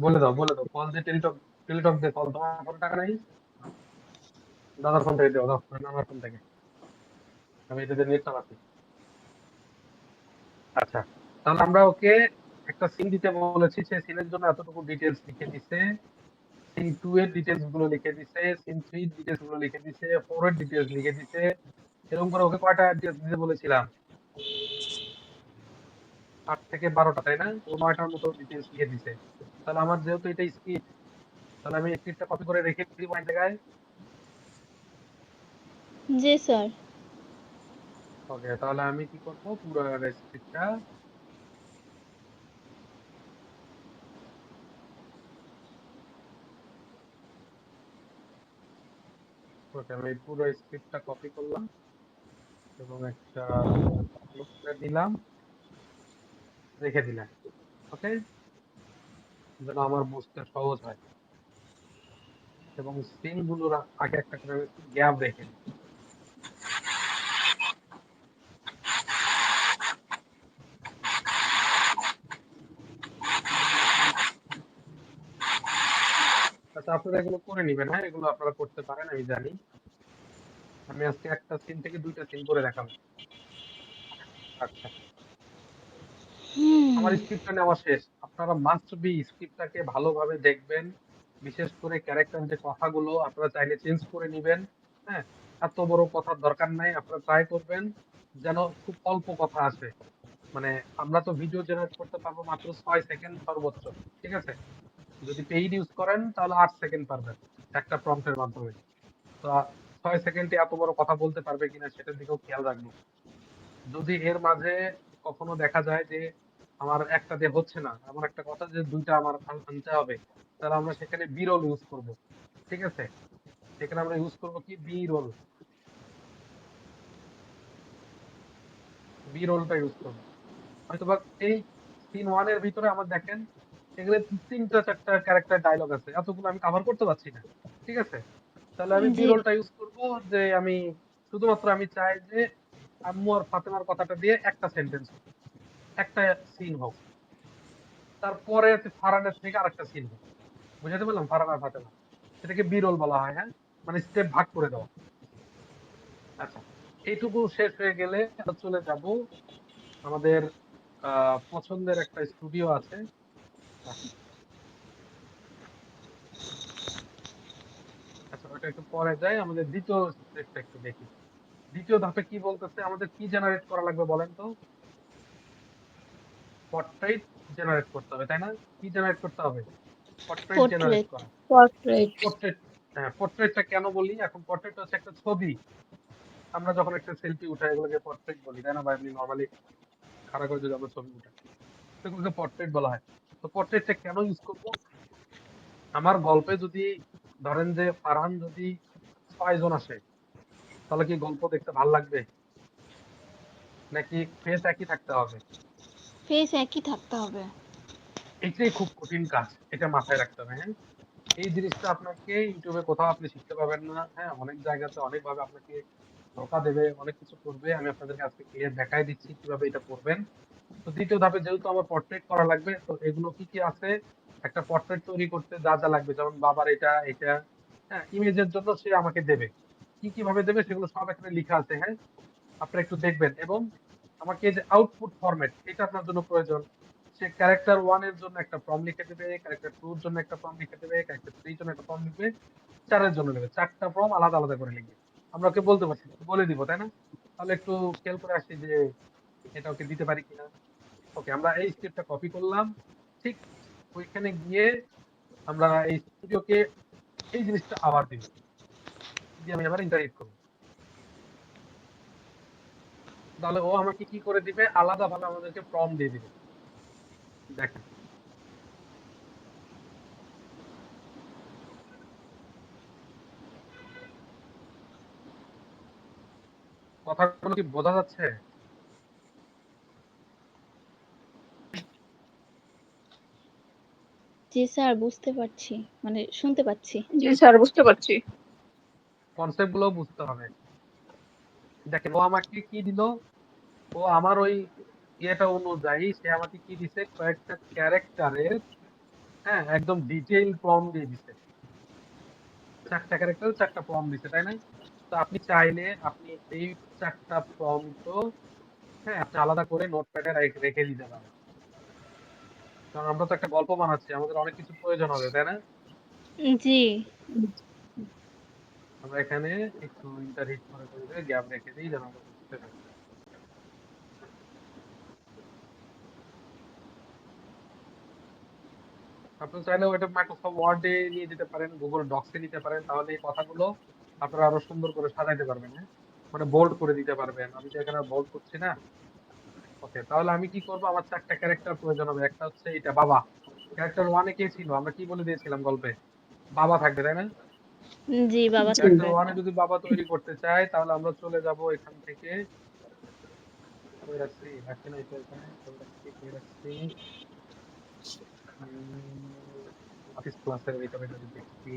বলে দাও কল দিয়ে টেলিটক দিয়ে কল তোমার ফোন টাকা নাই দাদার ফোন থেকে দাও আমার ফোন থেকে আমি এটাতে নেট চালাচ্ছি আচ্ছা তাহলে আমরা ওকে একটা সিন দিতে বলেছি সে সিনের জন্য এতটুকু ডিটেলস লিখে দিছে সিন 2 এর ডিটেলস গুলো লিখে দিছে সিন 3 এর ডিটেলস গুলো লিখে দিছে 4 এর ডিটেলস লিখে দিছে এরকম করে ওকে কয়টা ডিটেলস দিতে বলেছিলাম 8 থেকে 12টা তাই না ও 9টার মতো ডিটেলস লিখে দিছে তাহলে আমার যেহেতু এটা স্ক্রিপ্ট তাহলে আমি স্ক্রিপ্টটা কপি করে রেখে দিব এই জায়গায় জি স্যার। ওকে তাহলে আমি কি করব পুরো স্ক্রিপ্টটা ওকে আমি পুরো স্ক্রিপ্টটা কপি করলাম এবং একটা ক্লোজ করে দিলাম রেখে দিলাম ওকে যেন আমার বুঝতে সহজ হয় এবং সিন গুলোর আগে একটা করে গ্যাপ রেখে দিই আচ্ছা আপনারা এগুলো করে নিবেন হ্যাঁ এগুলো আপনারা করতে পারেন আমি জানি আমি আজকে একটা সিন থেকে দুইটা সিন করে দেখাবো আচ্ছা আমার স্ক্রিপ্টটা নেওয়া শেষ আপনারা মাস্ট বি স্ক্রিপ্টটাকে ভালোভাবে দেখবেন বিশেষ করে ক্যারেক্টার যে কথাগুলো আপনারা চাইলে চেঞ্জ করে নিবেন হ্যাঁ এত বড় কথার দরকার নাই আপনারা ট্রাই করবেন যেন খুব অল্প কথা আসে মানে আমরা তো ভিডিও জেনারেট করতে পারবো মাত্র 6 সেকেন্ড সর্বোচ্চ ঠিক আছে যদি পেইড ইউজ করেন তাহলে 8 সেকেন্ড পারবেন একটা প্রম্পটের মাধ্যমে তো 6 সেকেন্ডে এত বড় কথা বলতে পারবে কিনা সেটার দিকেও খেয়াল রাখবো যদি এর মাঝে কখনো দেখা যায় যে আমার একটা দিয়ে হচ্ছে না এমন একটা কথা যে দুইটা আমার আনতে হবে তাহলে আমরা সেখানে বি রোল ইউজ করবো ঠিক আছে সেখানে আমরা ইউজ করবো কি বি রোলটা ইউজ করবো হয়তোবা এই সিন 1 এর ভিতরে আমার দেখেন এগুলো 3টা 4টা ক্যারেক্টার ডায়লগ আছে এতগুলো আমি কভার করতে পারছি না ঠিক আছে তাহলে আমি বি জি। রোলটা ইউজ করবো যে আমি শুধুমাত্র আমি চাই যে আম্মু আর ফাতেমার কথাটা দিয়ে একটা সেন্টেন্স একটা সিন হোক তারপরে ফারহানের থেকে আরেকটা সিন হোক বুঝাতে পারলাম ফারহান আর ফাতেমা সেটাকে বি রোল বলা হয় হ্যাঁ মানে স্টেপ ভাগ করে দেওয়া আচ্ছা এইটুকু শেষ হয়ে গেলে আমরা চলে যাব আমাদের পছন্দের একটা স্টুডিও আছে আচ্ছা ওটা একটু পরে যাই আমাদের দ্বিতীয় স্টেপটা একটু দেখি দ্বিতীয় ধাপে কি বলতেছে আমাদের কি জেনারেট করা লাগবে বলেন তো পোর্ট্রেট জেনারেট করতে হবে তাই না কি জেনারেট করতে হবে পোর্ট্রেট জেনারেট পোর্ট্রেট করা। পোর্ট্রেট। পোর্ট্রেট, হ্যাঁ, পোর্ট্রেটটা কেন বলি? এখন পোর্ট্রেট হচ্ছে একটা ছবি। আমরা যখন একটা সেলফি উঠাই এগুলোকে পোর্ট্রেট বলি, তাই না? বা এমনি নরমালি খাড়া করে যদি আমরা ছবি উঠাই সেগুলোকে পোর্ট্রেট বলা হয়। তো পোর্ট্রেটটা কেন ইউজ করব? আমার গল্পে যদি ধরেন যে ফারহান যদি ৬ জন আসে, তাহলে কি গল্প দেখতে ভাল লাগবে? নাকি ফেস একই থাকতে হবে? ফেস একই থাকতে হবে। এটাই খুব কঠিন কাজ। এটা মাথায় রাখতে হবে, হ্যাঁ? এই জিনিসটা আপনাকে YouTube এ কোথাও আপনি শিখতে পাবেন না। হ্যাঁ? অনেক জায়গাতে অনেকভাবে আপনাকে ধোঁকা দেবে, অনেক কিছু করবে। আমি আপনাদেরকে আজকে ক্লিয়ার দেখায় দিচ্ছি কিভাবে এটা করবেন। তো ২য় ধাপে যেহেতু আমার পোর্ট্রেট করা লাগবে, তো এগুলো কি আছে? একটা পোর্ট্রেট তৈরি করতে যা লাগবে, যেমন বাবার এটা, হ্যাঁ? ইমেজের জন্য সে আমাকে দেবে। কিভাবে দেবে সেগুলো সব এখানে লিখা আছে, হ্যাঁ? আপনারা একটু দেখবেন এবং আমাকে যে আউটপুট ফরম্যাট এটা আপনার জন্য প্রয়োজন। সে ক্যারেক্টার 1 এর জন্য একটা ফর্ম লিখে দেবে, ক্যারেক্টার 2 এর জন্য একটা ফর্ম লিখে দেবে, ক্যারেক্টার 3 এর জন্য একটা ফর্ম লিখবে, 4 এর জন্য লিখবে। ৪ টা ফর্ম আলাদা করে লিখবে। আমরা ওকে বলতে পারছি, বলে দিব, তাই না? তাহলে একটু খেয়াল করে আসি যে এটা ওকে দিতে পারি কিনা। ওকে, আমরা এই স্ক্রিপ্টটা কপি করলাম। ঠিক ওইখানে গিয়ে আমরা এই স্টুডিওকে এই জিনিসটা আবার দিব। দিয়ে আমি আবার ইন্টারেক্ট করব। তাহলে ও আমাকে কি করে দিবে? আলাদাভাবে আমাদেরকে প্রম্পট দিয়ে দিবে। দেখেন। কথাগুলো কি বোঝা যাচ্ছে? জি স্যার, বুঝতে পারছি, মানে শুনতে পাচ্ছি। জি স্যার, বুঝতে পারছি। কনসেপ্ট গুলো বুঝতে হবে। দেখেন, ও আমাকে কি দিল? ও আমার ওই ইয়েটা অনুযায়ী সে আমাকে কি দিছে? কয়েকটা ক্যারেক্টারের, হ্যাঁ, একদম ডিটেইল প্রম্পট দিয়ে দিছে। ৪ টা ক্যারেক্টার ৪ টা প্রম্পট দিছে, তাই না? তো আপনি চাইলে আপনি এই ৪ টা প্রম্পটও, হ্যাঁ, আপনি আলাদা করে নোটপ্যাডে রেখে দিতে পারেন। কারণ আমরা তো একটা গল্প বানাচ্ছি, আমাদের অনেক কিছু প্রয়োজন হবে, তাই না? জি। আমরা এখানে একটু ইন্টারহিট করে গ্যাপ রেখে দিই যেন আমরা বুঝতে পারি। আপনি চাইলে ওটা মাইক্রোসফট ওয়ার্ডে নিয়ে যেতে পারেন, গুগল ডক্সে নিতে পারেন, তাহলে এই কথাগুলো আপনারা আরো সুন্দর করে সাজাইতে পারবেন, হ্যাঁ? মানে বোল্ড করে দিতে পারবেন। আমি তো এখানে বোল্ড করছি না। ওকে, তাহলে আমি কি করব? আমার ৪ টা ক্যারেক্টার প্রয়োজন হবে। একটা হচ্ছে এটা বাবা। ক্যারেক্টার 1 এ কে ছিল? আমরা কি বলে দিয়েছিলাম গল্পে? বাবা থাকবে, তাই না? জি, বাবা জি। ক্যারেক্টার থাকবে। 1 এ যদি বাবা তৈরি করতে চাই তাহলে আমরা চলে যাব এখান থেকে। কই রাখছি? রাখি নাই তো এখানে। কই রাখছি? অফিস ক্লাসের ভিতরে যদি দেখি,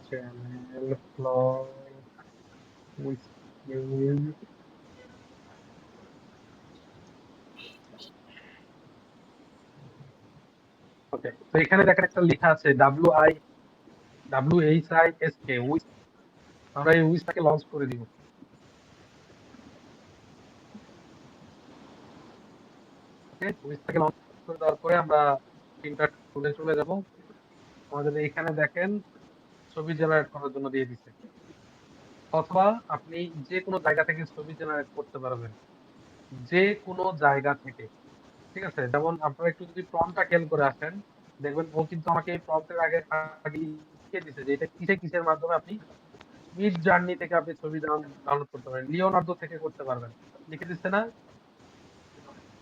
চ্যানেল ফ্লয় উইথ ওকে, তো এখানে দেখেন একটা লেখা আছে WHISK উইস। আমরা এই উইসটাকে লঞ্চ করে দিব। ওকে, উইসটাকে লঞ্চ করে দেওয়ার পরে আমরা প্রিন্টার টুলে চলে যাব। আমাদের এখানে দেখেন ছবি জেনারেট করার জন্য দিয়ে দিছে। অথবা আপনি যে কোনো জায়গা থেকে ছবি জেনারেট করতে পারবেন, যে কোনো জায়গা থেকে। ঠিক আছে? যেমন আপনারা একটু যদি প্রম্পটটা খেয়াল করে আসেন, দেখবেন ও কিন্তু আমাকে এই প্রম্পটের আগে লিখে দিছে যে এটা কিসের মাধ্যমে আপনি মিড জার্নি থেকে আপনি ছবি ডাউনলোড করতে পারেন, লিওনার্দো থেকে করতে পারবেন। লিখে দিচ্ছে না?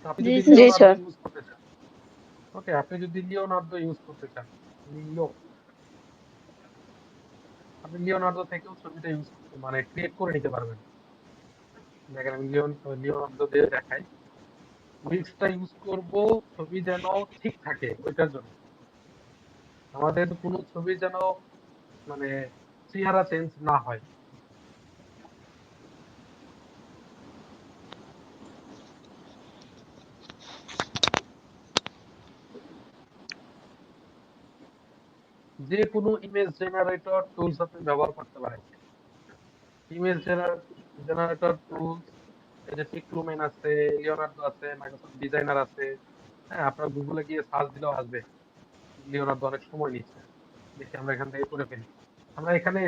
তো আপনি জি যদি স্যার। জি লিওনার্দো স্যার। ইউজ করতে চান, ওকে, আপনি যদি লিওনার্দো ইউজ করতে চান, লিও আপনি লিওনার্দো থেকেও ছবিটা ইউজ মানে ক্রিয়েট করে নিতে পারবেন। দেখেন আমি লিওনার্দো দিয়ে দেখাই। উইক্সটা ইউজ করব ছবি যেন ঠিক থাকে ওইটার জন্য। আমাদের কোনো ছবি যেন মানে চেহারা চেঞ্জ না হয়। যে কোনো ইমেজ জেনারেটর টুলস আপনি ব্যবহার করতে পারেন। ইমেজ জেনারেটর টুলস, এই যে পিক্লুমেন আছে, লিওনার্দো আছে, মাইক্রোসফট ডিজাইনার আছে, হ্যাঁ, আপনার গুগলে গিয়ে সার্চ দিলেও আসবে। লিওনার্দো অনেক সময় নিচ্ছে। দেখি আমরা এখান থেকে করে ফেলি। আমরা এখানে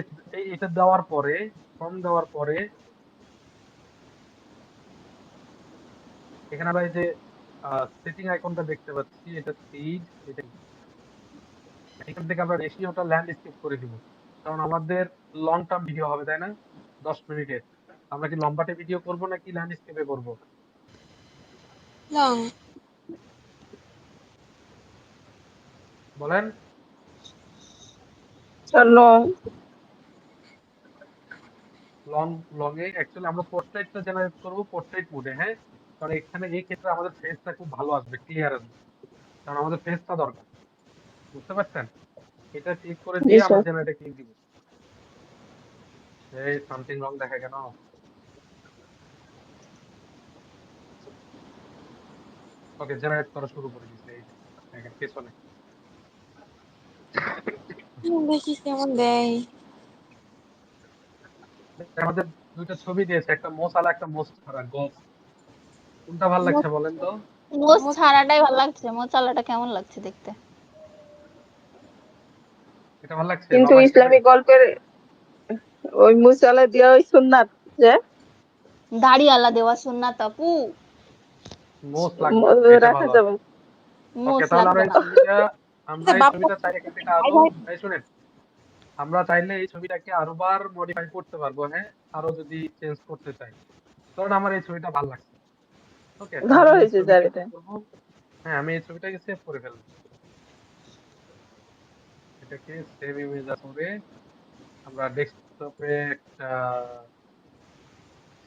এটা দেওয়ার পরে, ফর্ম দেওয়ার পরে এখানে আমরা এই যে সেটিং আইকনটা দেখতে পাচ্ছি, এটা স্পিড, এটা এখান থেকে আমরা রেশিওটা ল্যান্ডস্কেপ করে দিব, কারণ আমাদের লং টার্ম ভিডিও হবে তাই না, 10 মিনিটের। আমরা কি লম্বাটে ভিডিও করব নাকি ল্যান্ডস্কেপে করব লং। বলেন? চলো। লং লং এ অ্যাকচুয়ালি আমরা পোর্ট্রেটটা জেনারেট করব পোর্ট্রেট মোডে, হ্যাঁ, কারণ এখানে এই ক্ষেত্রে আমাদের ফেসটা খুব ভালো আসবে, ক্লিয়ার আসবে, কারণ আমাদের ফেসটা দরকার, বুঝতে পারছেন? এটা ঠিক করে জি দিয়ে আমরা স্যার। জেনারেটে ক্লিক দিব। এই সামথিং রং দেখা কেন? ওকে, জেনারেট করা শুরু করে দিয়েছে, এই যে দেখেন পেছনে দেখি কেমন দেয়। আমাদের দুইটা ছবি দিয়েছে, একটা মোসালা একটা মোস্তারা গোফ, কোনটা ভালো লাগছে বলেন তো? মোজ ছাড়াটাই ভালো লাগছে, মোজ চালাটা কেমন লাগছে দেখতে? এটা ভালো লাগছে কিন্তু বাবা হিসেবে? ইসলামিক গল্পের ওই মুসালা দিয়া ওই সুন্নাত যে দাড়িওয়ালা দেওয়া সুন্নাত আপু, মোস লাগবে না, এটা রাখা ভালো আছে। যাবে। ওকে, মোজ তাহলে লাগবে না। আমরা এই বাবা ছবিটা চাই এখান থেকে ভাই আরো, ভাই এই শুনেন, আমরা চাইলে এই ছবিটাকে আরো বার মডিফাই করতে পারবো, হ্যাঁ, আরো যদি চেঞ্জ করতে চাই। কারণ আমার এই ছবিটা ভালো লাগছে। ওকে, তাহলে ভালো আমি এই হয়েছে স্যার ছবিটা কি এটা। করবো, হ্যাঁ, আমি এই ছবিটাকে সেভ করে ফেলবো, এটাকে সেভ ইমেজ করে আমরা ডেস্কটপে একটা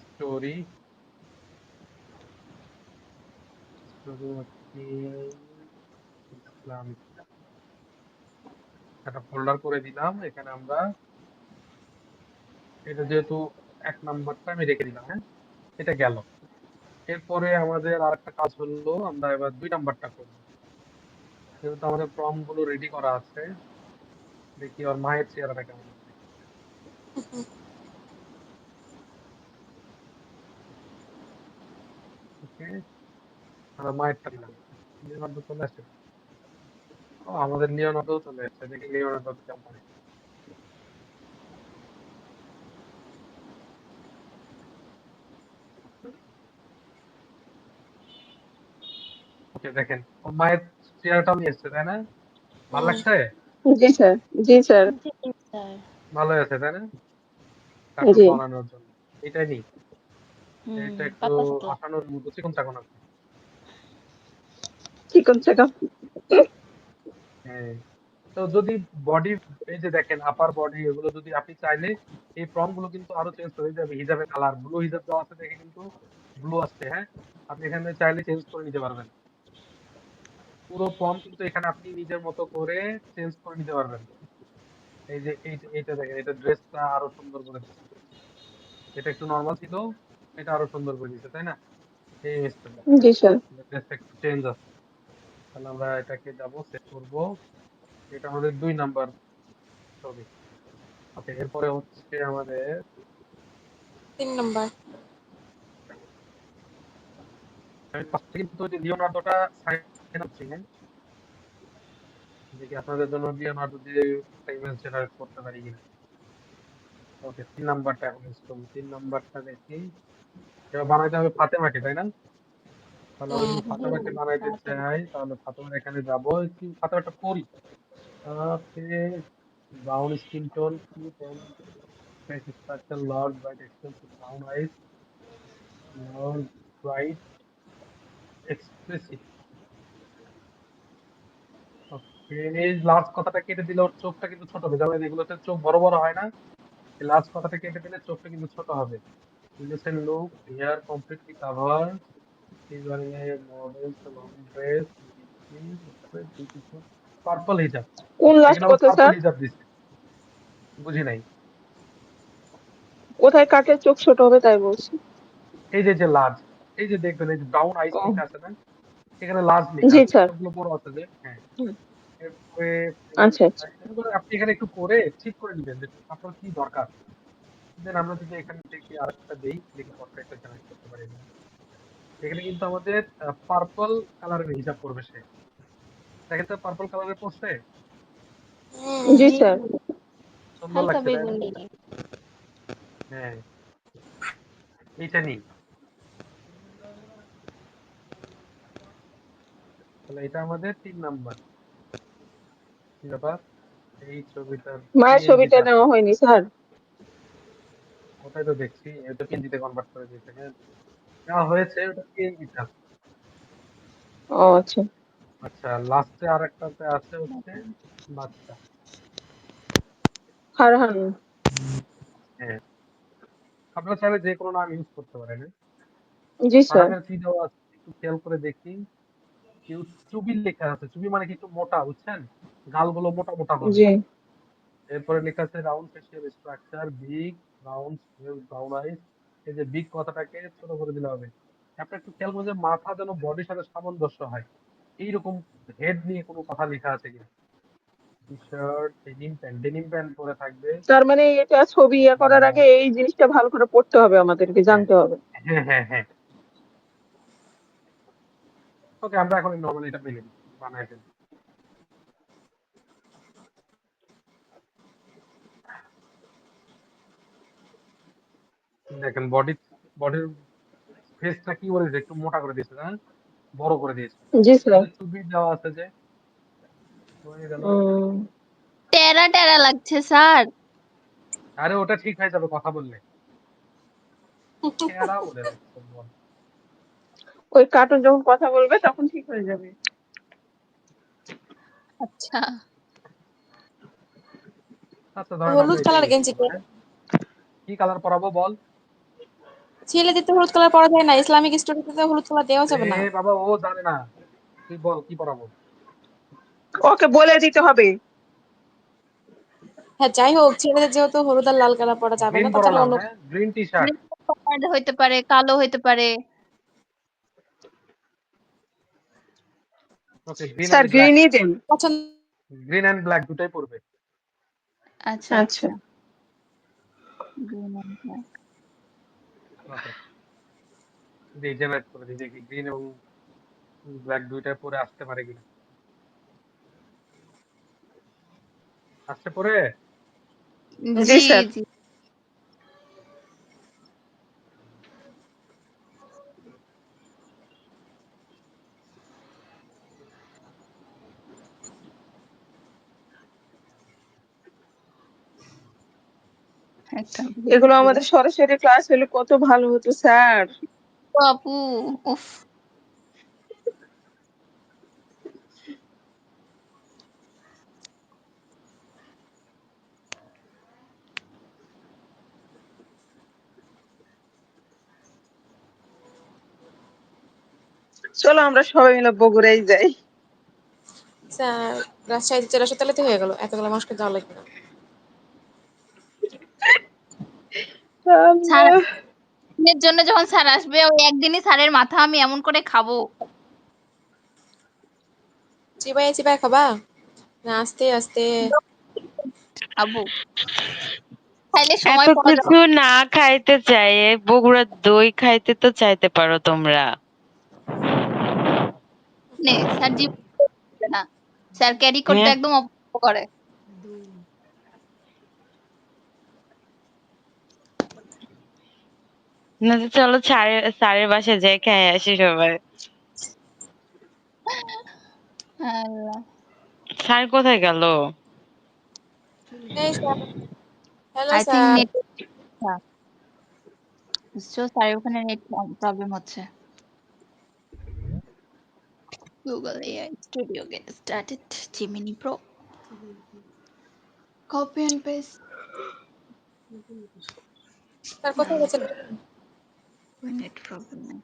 স্টোরি ইসলামিক একটা ফোল্ডার করে দিলাম, এখানে আমরা এটা যেহেতু 1 নাম্বারটা আমি রেখে দিলাম, হ্যাঁ, এটা গেল। এরপরে আমাদের আরেকটা কাজ হলো, আমরা এবার 2 নাম্বারটা করবো, যেহেতু আমাদের প্রম্পট গুলো রেডি করা আছে। দেখি ওর মায়ের চেহারাটা কেমন আছে। ওকে, আমরা মায়েরটা দিলাম, লিওনার্দো চলে আসে। ও, আমাদের লিওনার্দো চলে আসছে, দেখি লিওনার্দো কেমন করে। ওকে, দেখেন ওর মায়ের চেহারাটাও নিয়ে এসছে তাই না, ভালো লাগছে? জি স্যার। জি স্যার। জি, স্যার। ভালো আছে তাই না, কার্টুন জি। বানানোর জন্য। এটাই নেই, এটা একটু পাতলা সাতলা। আঠানোর মতো চিকন চাকন আছে। চিকন চাকন। হ্যাঁ, তো যদি বডি, এই যে দেখেন আপার বডি, এগুলো যদি আপনি চাইলে এই প্রম গুলো কিন্তু আরো চেঞ্জ করে দিতে হবে। হিজাবের কালার ব্লু হিজাব দেওয়া আছে দেখে কিন্তু ব্লু আসছে, হ্যাঁ, আপনি এখানে চাইলে চেঞ্জ করে নিতে পারবেন। পুরো প্রম কিন্তু এখানে আপনি নিজের মতো করে চেঞ্জ করে নিতে পারবেন। এই যে এইটা দেখেন, এটা ড্রেসটা আরো সুন্দর করে দিচ্ছে, এটা একটু নর্মাল ছিল, এটা আরো সুন্দর করে দিচ্ছে তাই না, এই ইমেজটা জি স্যার। ড্রেসটা একটু চেঞ্জ আছে। তাহলে আমরা এটাকে যাব সেভ করব, এটা আমাদের 2 নাম্বার ছবি। ওকে, এরপরে হচ্ছে আমাদের 3 নম্বর। আমি ফার্স্টে কিন্তু ওই যে লিওনার্দোটা সাইন আপ ছিলেন, দেখি আপনাদের জন্য লিওনার্দো দিয়ে একটা ইমেজ জেনারেট করতে পারি কিনা। ওকে, 3 নাম্বারটা এখন ইউজ করবো, 3 নাম্বারটা দেখি। এবার বানাইতে হবে ফাতেমাকে তাই না, তাহলে আমরা যদি ফাতেমাকে বানাইতে চাই তাহলে ফাতেমার এখানে যাবো, একটু ফাতেমাটা করি। Okay, brown skin tone, cute and face structure, large bright expensive brown eyes, large bright expressive. Okay, এই লার্জ কথাটা কেটে দিলে ওর চোখটা কিন্তু ছোট হবে, যেমন এগুলোতে চোখ বড় বড় হয় না, এই লার্জ কথাটা কেটে দিলে চোখটা কিন্তু ছোট হবে। Innocent look, hair completely cover, is wearing a model long dress, beautiful purple hijab. কোন লাস্ট এখানে আবার কথা পার্পল স্যার? হিজাব দিছে, বুঝি নাই। কোথায় কাটলে চোখ ছোট হবে তাই বলছি। এই যে লার্জ, এই যে দেখবেন এই যে ব্রাউন আইস ও, লেখা আছে না, এখানে লার্জ লেখা জি আছে, স্যার। চোখগুলো বড় আছে যে, হ্যাঁ। এরপরে আচ্ছা আচ্ছা। এরপরে আপনি এখানে একটু করে ঠিক করে নিবেন যে আপনার কি দরকার। দেন আমরা যদি এখানে থেকে আরেকটা দেই, দেখি পর্ট্রেটটা জেনারেট করতে পারি না। এখানে কিন্তু আমাদের পার্পল কালারের হিসাব করবে সে, দেখেন তো পার্পল কালারের পড়ছে, জি জি, স্যার। সুন্দর হালকা লাগছে তাই না? বেগুনি। হ্যাঁ, এইটা নেই। তাহলে এটা আমাদের 3 নাম্বার। কি ব্যাপার? এই ছবিটার মায়ের ছবিটা পিএনজিটা নেওয়া হয়নি স্যার। ওটাই তো দেখছি। এটা পিএনজিতে কনভার্ট করে দিয়েছে। হ্যাঁ, নেওয়া হয়েছে ওটা পিএনজিটা। ও আচ্ছা। আচ্ছা, লাস্টে আরেকটাতে আছে হচ্ছে বাচ্চা। ফারহান। হ্যাঁ, আপনারা চাইলে যে কোনো নাম ইউজ করতে পারেন। হ্যাঁ? জি স্যার। ফারহানের কি দেওয়া আছে একটু খেয়াল করে দেখি। কেউ চুবি লেখা আছে। চুবি মানে কি একটু মোটা, বুঝছেন? গালগুলো মোটা, মোটা হবে। জি এরপরে লেখা আছে round facial structure, big, round, brown eyes. এই যে বিগ কথাটাকে ছোট করে দিলে হবে। আপনি একটু খেয়াল করবেন যে মাথা যেন বডির সাথে সামঞ্জস্য হয়। এইরকম হেড নিয়ে কোনো কথা লেখা আছে কিনা। টি-শার্ট, ডেনিম প্যান্ট পরে থাকবে। তার মানে এটা ছবি করার আর আগে এই জিনিসটা ভালো করে পড়তে হবে, আমাদেরকে হ্যাঁ, জানতে হবে। হ্যাঁ, হ্যাঁ, হ্যাঁ। ওকে, আমরা এখন নরমালি এটা মেনে নিই, বানায় ফেলি। দেখেন বডির ফেসটা কি করে দিয়েছে, একটু মোটা করে দিয়েছে, হ্যাঁ, বড় করে দিয়েছে। জি স্যার। কিন্তু চুবি দেওয়া আছে যে হয়ে গেল। টেরা টেরা লাগছে স্যার। আরে ওটা ঠিক হয়ে যাবে কথা বললে। চেহারা বলে যাচ্ছে বল। ওই কার্টুন যখন কথা বলবে তখন ঠিক হয়ে যাবে। আচ্ছা, আচ্ছা ধরেন আমরা হলুদ এটাই কালার ইউজ গেঞ্জি করবো। হ্যাঁ, কি কালার পরাবো বল। ছেলেদের তো হলুদ কালার পরা যায় না, ইসলামিক স্টোরিতে তো হলুদ কালার দেওয়া যাবে এ না। বাবা, ও জানে না। তুই বল কি পরাবো। ওকে বলে দিতে হবে। হ্যাঁ যাই হোক, ছেলেদের যেহেতু হলুদ আর লাল কালার পরা যাবে গ্রিন না, তাহলে পরালাম, অন্য হ্যাঁ, গ্রিন টি শার্ট। হইতে পারে, কালো হইতে পারে। Okay, green sir and black. গ্রিনই দেন। পছন্দ। গ্রিন এন্ড ব্ল্যাক দুটাই পরবে। আচ্ছা আচ্ছা। আচ্ছা। Green and black. Okay, generate করে দিই, দেখি গ্রিন এবং ব্ল্যাক দুইটাই পরে আসতে পারে কিনা। আসতে পরে। জি জি স্যার। জি। একটা এগুলো আমাদের সরাসরি ক্লাস হলে কত ভালো হতো স্যার। আপু, উফ। চলো আমরা সবাই মিলে বগুড়াই যাই। স্যার, রাজশাহীতে চলে আসো, তাহলে তো হয়ে গেল, এতগুলো মানুষকে যাওয়া লাগবে না। স্যার, আল্লাহ। এর জন্য যখন স্যার আসবে ওই একদিনই স্যারের মাথা আমি এমন করে খাবো। চিবাই চিবাই খাবা না আস্তে আস্তে? খাবো, খাইলে এত সময় পাওয়া যাবে কিছু না খাইতে চাই, বগুড়ার দই খাইতে তো চাইতে পারো তোমরা। না। স্যার জি না, স্যার ক্যারি করতে হ্যাঁ, একদম অপছন্দ করে। না তো চলো স্যারের বাসায় যাই খাই আসি সবাই। আল্লাহ। স্যার কোথায় গেল? এই sir, hello I think sir. Net, sir ওখানে নেট প্রবলেম হচ্ছে। Google AI Studio get started. Gemini Pro. Copy and paste. Sir কোথায় গেছেন? Net problem.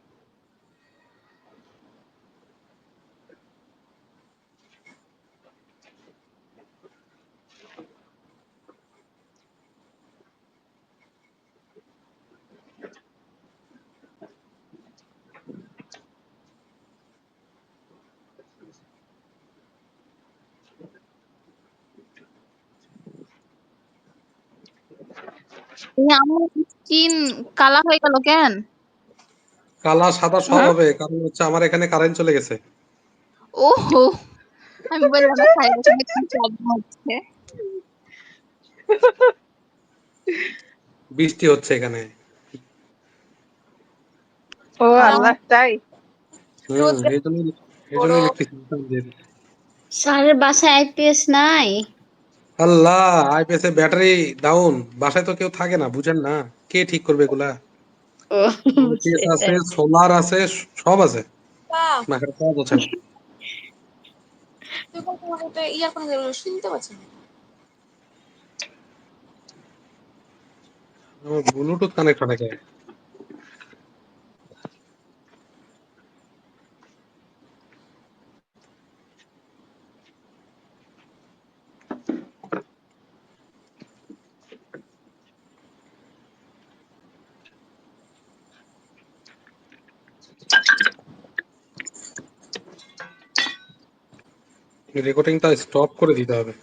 আমার স্কিন কালা হয়ে গেল কেন? কালা সাদা সব হ্যাঁ হবে, কারণ হচ্ছে আমার এখানে কারেন্ট চলে গেছে। ওহো, আমি বললাম না স্যারের ওখানে কি প্রবলেম হচ্ছে। বৃষ্টি হচ্ছে এখানে। ও আর আল্লাহ, আমার তাই? রোদ এই জন্য এই জন্য ইলেকট্রিসিটি। স্যারের বাসায় আইপিএস নাই? আল্লাহ, আইপিএস এর ব্যাটারি ডাউন, বাসায় তো কেউ থাকে না, বুঝেন না, কে ঠিক করবে এগুলা? ও আইপিএস আছে, সেটাই। সোলার আছে, সব আছে, বাহ! মাথার কাজ আছে না। তুই তোমাকে একটা ইয়ারফোন শুনতে পাচ্ছি না। আমার ব্লুটুথ কানেক্ট হয় নাকি? রেকর্ডিংটা স্টপ করে দিতে হবে।